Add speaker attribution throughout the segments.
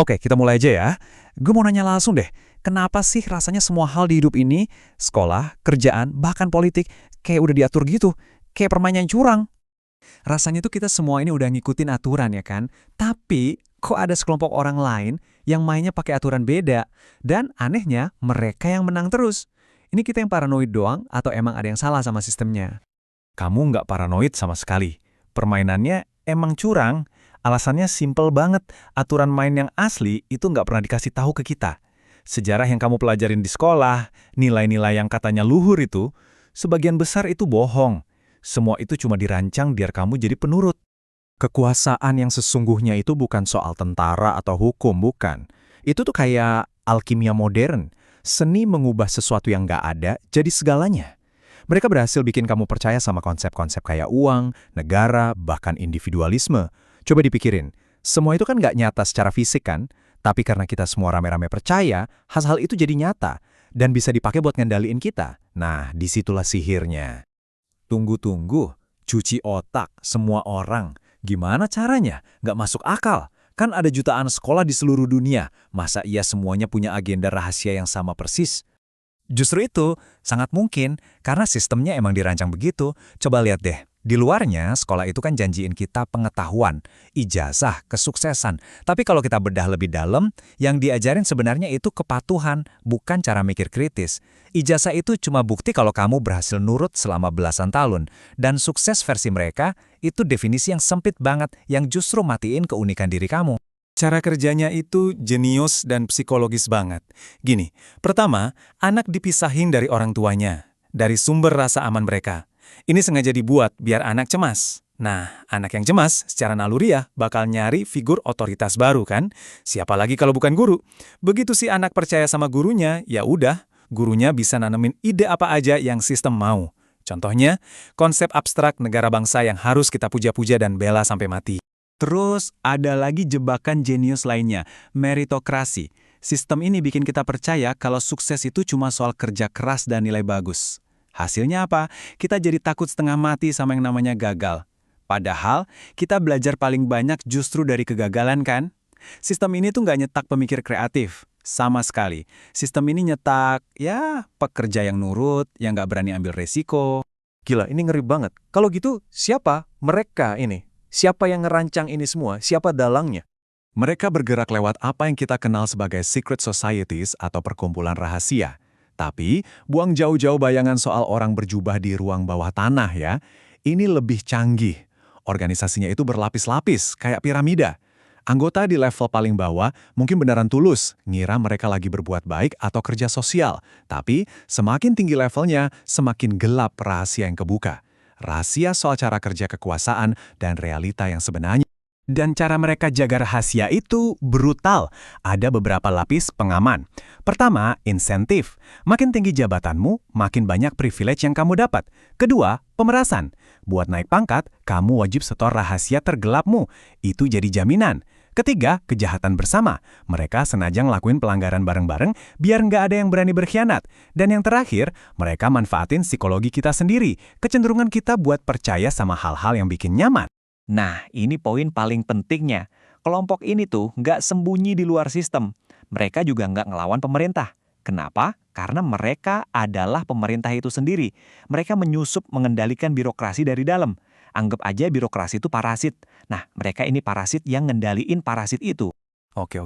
Speaker 1: Oke, kita mulai aja ya. Gue mau nanya langsung deh, kenapa sih rasanya semua hal di hidup ini, sekolah, kerjaan, bahkan politik, kayak udah diatur gitu? Kayak permainan curang.
Speaker 2: Rasanya tuh kita semua ini udah ngikutin aturan ya kan? Tapi kok ada sekelompok orang lain yang mainnya pakai aturan beda? Dan anehnya mereka yang menang terus. Ini kita yang paranoid doang atau emang ada yang salah sama sistemnya?
Speaker 3: Kamu nggak paranoid sama sekali. Permainannya emang curang. Alasannya simple banget. Aturan main yang asli itu nggak pernah dikasih tahu ke kita. Sejarah yang kamu pelajarin di sekolah, nilai-nilai yang katanya luhur itu, sebagian besar itu bohong. Semua itu cuma dirancang biar kamu jadi penurut.
Speaker 4: Kekuasaan yang sesungguhnya itu bukan soal tentara atau hukum, bukan. Itu tuh kayak alkimia modern. Seni mengubah sesuatu yang nggak ada jadi segalanya. Mereka berhasil bikin kamu percaya sama konsep-konsep kayak uang, negara, bahkan individualisme. Coba dipikirin, semua itu kan nggak nyata secara fisik kan? Tapi karena kita semua rame-rame percaya, hal-hal itu jadi nyata dan bisa dipakai buat ngendaliin kita. Nah, disitulah sihirnya.
Speaker 3: Tunggu-tunggu, cuci otak semua orang. Gimana caranya? Nggak masuk akal. Kan ada jutaan sekolah di seluruh dunia. Masa iya semuanya punya agenda rahasia yang sama persis?
Speaker 2: Justru itu sangat mungkin karena sistemnya emang dirancang begitu. Coba lihat deh. Di luarnya, sekolah itu kan janjiin kita pengetahuan, ijazah, kesuksesan. Tapi kalau kita bedah lebih dalam, yang diajarin sebenarnya itu kepatuhan, bukan cara mikir kritis. Ijazah itu cuma bukti kalau kamu berhasil nurut selama belasan tahun. Dan sukses versi mereka, itu definisi yang sempit banget, yang justru matiin keunikan diri kamu.
Speaker 3: Cara kerjanya itu jenius dan psikologis banget. Gini, pertama, anak dipisahin dari orang tuanya, dari sumber rasa aman mereka. Ini sengaja dibuat biar anak cemas. Nah, anak yang cemas secara naluriah bakal nyari figur otoritas baru kan? Siapa lagi kalau bukan guru? Begitu si anak percaya sama gurunya, ya udah, gurunya bisa nanemin ide apa aja yang sistem mau. Contohnya, konsep abstrak negara bangsa yang harus kita puja-puja dan bela sampai mati.
Speaker 2: Terus ada lagi jebakan jenius lainnya, meritokrasi. Sistem ini bikin kita percaya kalau sukses itu cuma soal kerja keras dan nilai bagus. Hasilnya apa? Kita jadi takut setengah mati sama yang namanya gagal. Padahal, kita belajar paling banyak justru dari kegagalan kan? Sistem ini tuh nggak nyetak pemikir kreatif. Sama sekali. Sistem ini nyetak, ya, pekerja yang nurut, yang nggak berani ambil resiko.
Speaker 4: Gila, ini ngeri banget. Kalau gitu, siapa mereka ini? Siapa yang ngerancang ini semua? Siapa dalangnya?
Speaker 3: Mereka bergerak lewat apa yang kita kenal sebagai secret societies atau perkumpulan rahasia. Tapi, buang jauh-jauh bayangan soal orang berjubah di ruang bawah tanah ya. Ini lebih canggih. Organisasinya itu berlapis-lapis, kayak piramida. Anggota di level paling bawah mungkin beneran tulus, ngira mereka lagi berbuat baik atau kerja sosial. Tapi, semakin tinggi levelnya, semakin gelap rahasia yang kebuka. Rahasia soal cara kerja kekuasaan dan realita yang sebenarnya.
Speaker 2: Dan cara mereka jaga rahasia itu brutal. Ada beberapa lapis pengaman. Pertama, insentif. Makin tinggi jabatanmu, makin banyak privilege yang kamu dapat. Kedua, pemerasan. Buat naik pangkat, kamu wajib setor rahasia tergelapmu. Itu jadi jaminan. Ketiga, kejahatan bersama. Mereka sengaja ngelakuin pelanggaran bareng-bareng biar nggak ada yang berani berkhianat. Dan yang terakhir, mereka manfaatin psikologi kita sendiri. Kecenderungan kita buat percaya sama hal-hal yang bikin nyaman.
Speaker 5: Nah, ini poin paling pentingnya. Kelompok ini tuh nggak sembunyi di luar sistem. Mereka juga nggak ngelawan pemerintah. Kenapa? Karena mereka adalah pemerintah itu sendiri. Mereka menyusup mengendalikan birokrasi dari dalam. Anggap aja birokrasi itu parasit. Nah, mereka ini parasit yang ngendaliin parasit itu.
Speaker 3: Oke.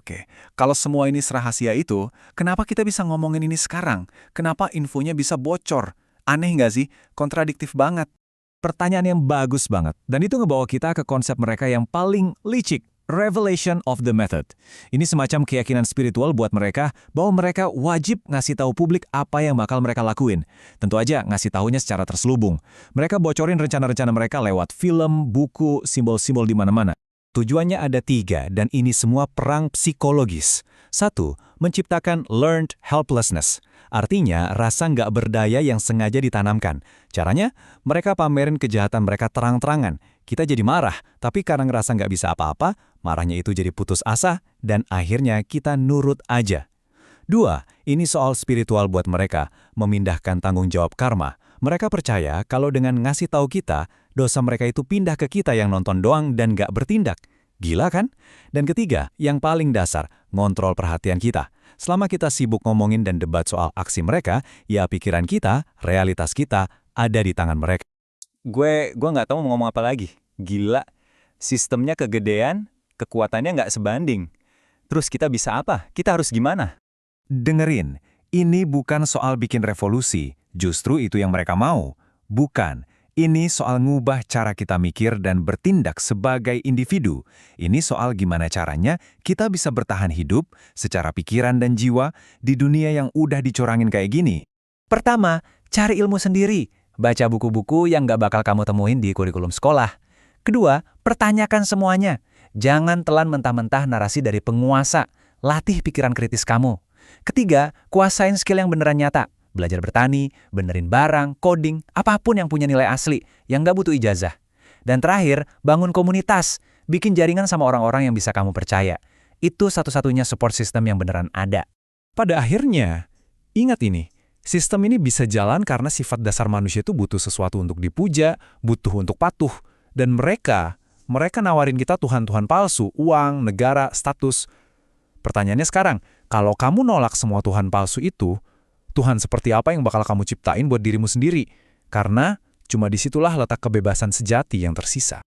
Speaker 3: Kalau semua ini rahasia itu, kenapa kita bisa ngomongin ini sekarang? Kenapa infonya bisa bocor? Aneh nggak sih? Kontradiktif banget.
Speaker 2: Pertanyaan yang bagus banget. Dan itu ngebawa kita ke konsep mereka yang paling licik. Revelation of the method. Ini semacam keyakinan spiritual buat mereka bahwa mereka wajib ngasih tahu publik apa yang bakal mereka lakuin. Tentu aja ngasih tahunya secara terselubung. Mereka bocorin rencana-rencana mereka lewat film, buku, simbol-simbol di mana-mana. Tujuannya ada 3, dan ini semua perang psikologis. 1. Menciptakan learned helplessness. Artinya, rasa nggak berdaya yang sengaja ditanamkan. Caranya, mereka pamerin kejahatan mereka terang-terangan. Kita jadi marah, tapi karena ngerasa nggak bisa apa-apa, marahnya itu jadi putus asa, dan akhirnya kita nurut aja. 2. Ini soal spiritual buat mereka, memindahkan tanggung jawab karma. Mereka percaya kalau dengan ngasih tahu kita, dosa mereka itu pindah ke kita yang nonton doang dan nggak bertindak. Gila kan? Dan ketiga, yang paling dasar, ngontrol perhatian kita. Selama kita sibuk ngomongin dan debat soal aksi mereka, ya pikiran kita, realitas kita, ada di tangan mereka.
Speaker 5: Gue nggak tahu mau ngomong apa lagi. Gila, sistemnya kegedean, kekuatannya nggak sebanding. Terus kita bisa apa? Kita harus gimana?
Speaker 2: Dengerin, ini bukan soal bikin revolusi, justru itu yang mereka mau. Bukan, ini soal ngubah cara kita mikir dan bertindak sebagai individu. Ini soal gimana caranya kita bisa bertahan hidup secara pikiran dan jiwa di dunia yang udah dicorangin kayak gini.
Speaker 1: Pertama, cari ilmu sendiri. Baca buku-buku yang nggak bakal kamu temuin di kurikulum sekolah. Kedua, pertanyakan semuanya. Jangan telan mentah-mentah narasi dari penguasa. Latih pikiran kritis kamu. Ketiga, kuasain skill yang beneran nyata. Belajar bertani, benerin barang, coding, apapun yang punya nilai asli, yang nggak butuh ijazah. Dan terakhir, bangun komunitas. Bikin jaringan sama orang-orang yang bisa kamu percaya. Itu satu-satunya support system yang beneran ada.
Speaker 4: Pada akhirnya, ingat ini, sistem ini bisa jalan karena sifat dasar manusia itu butuh sesuatu untuk dipuja, butuh untuk patuh. Dan mereka nawarin kita Tuhan-Tuhan palsu, uang, negara, status. Pertanyaannya sekarang, kalau kamu nolak semua Tuhan palsu itu, Tuhan seperti apa yang bakal kamu ciptain buat dirimu sendiri? Karena cuma disitulah letak kebebasan sejati yang tersisa.